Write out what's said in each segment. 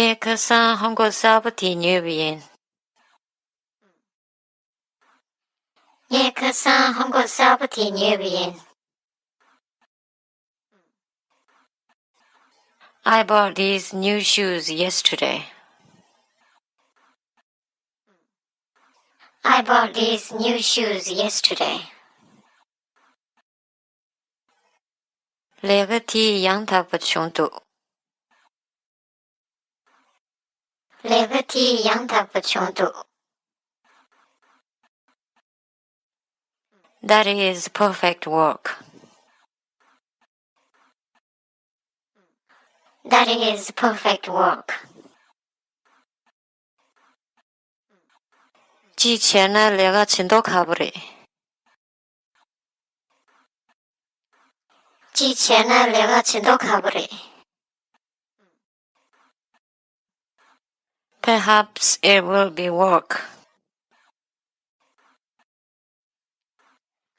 예크산 한국 사부티 뉴비엔. 예크산 한국 사부티 뉴비엔. I bought these new shoes yesterday. I bought these new shoes yesterday. 레그티 양탁부 총도. 레그티 양탁부 총도. That is perfect work. That is perfect work. 之前呢，내가 진도 가보래. 之前呢，내가 진도 가보래. Perhaps it will be work.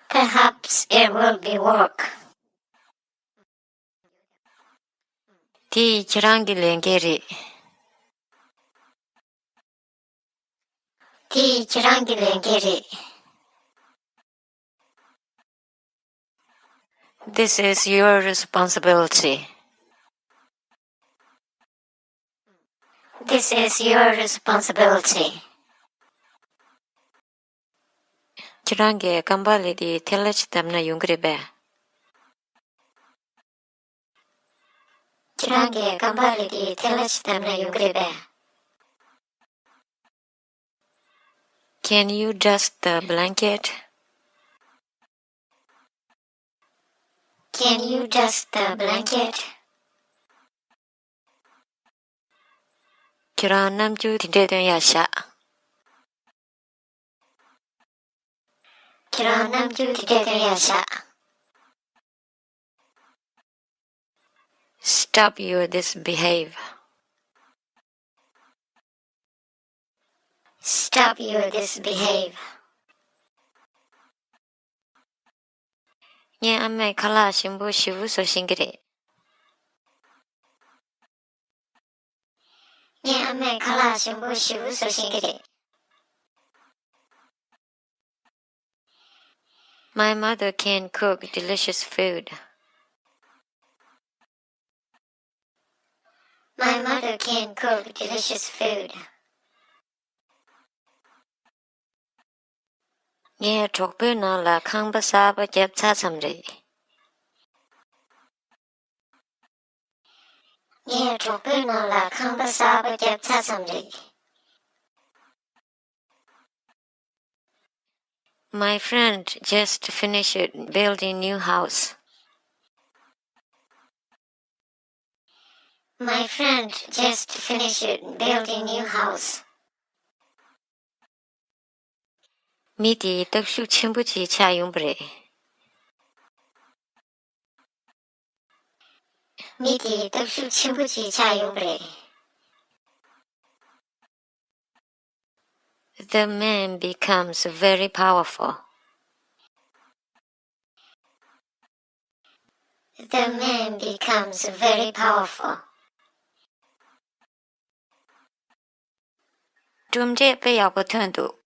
Perhaps it will be work. 디 지랑기 랭게리. 디 지랑기 랭게리. This is your responsibility. This is your responsibility. 지랑게 깜발리디 텔레치 때문에 용그리베. 지랑게 깜발리디 텔레치 때문에 용그리베. Can you dust the blanket? Can you dust the blanket? 그런 남주 딘데된 야샤. 그런 남주 딘데된 야샤. Stop your disbehave. Stop your disbehave. 예, 안메 칼라 신부 시부소 신기리. 예, 안메 칼라 신부 시부소 신기리. My mother can cook delicious food. My mother can cook delicious food. 예, 족불나라 강바사바 잽차sam리. 예, 족불나라 강바사바 잽차sam리. My friend just finished building new house. My friend just finished building new house. 미디 떡숙 첨부지 차용브레. 미디 떡숙 첨부지 차용브레. The man becomes very powerful. The man becomes very powerful. 좀제 빼야고 턴도.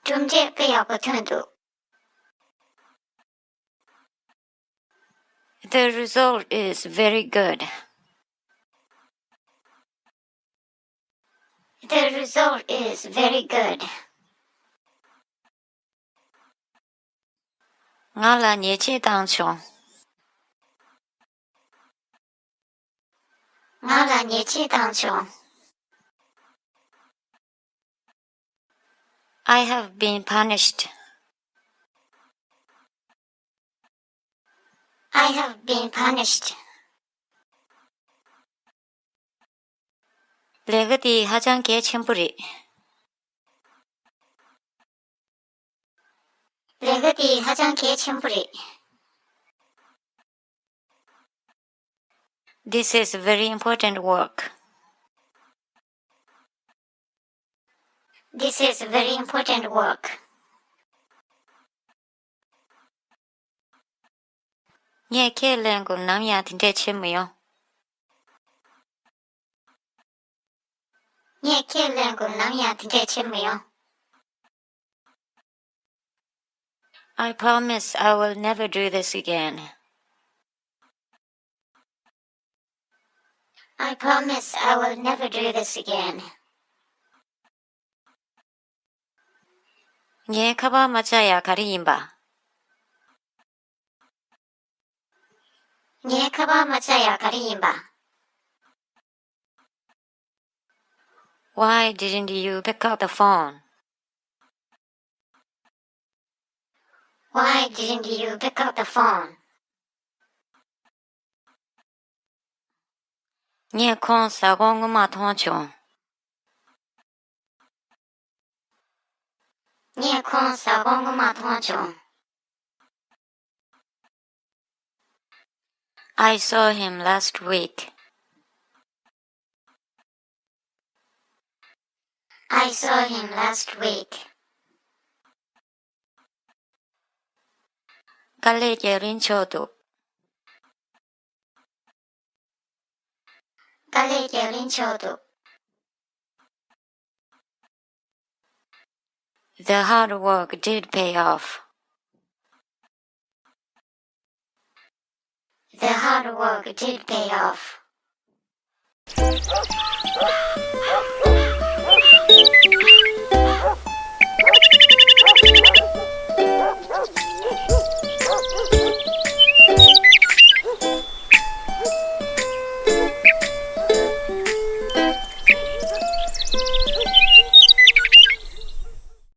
좀제 빼야고 턴도. The result is very good. The result is very good. ngala niechi dangchong. ngala niechi dangchong. I have been punished. I have been punished. 레그디 화장계 첨부리. 레그디 화장계 첨부리. This is very important work. This is very important work. 예, 케일랭고 남야 딘데 첨무요. ညခေလန်ကိုနောင်ရတဲ့ချင်မယော I promise I will never do this again. I promise I will never do this again. ညခဘာမချရခရီရင်ပါညခဘာမချရခရီရင်ပါ Why didn't you pick up the phone? Why didn't you pick up the phone? ညခွန်စကောင်းကမထွန်ချုံညခွန်စကောင်းကမထွန်ချုံ I saw him last week. I saw him last week. ကလေးကျရင်ချိုတုကလေးကျရင်ချိုတု The hard work did pay off. The hard work did pay off.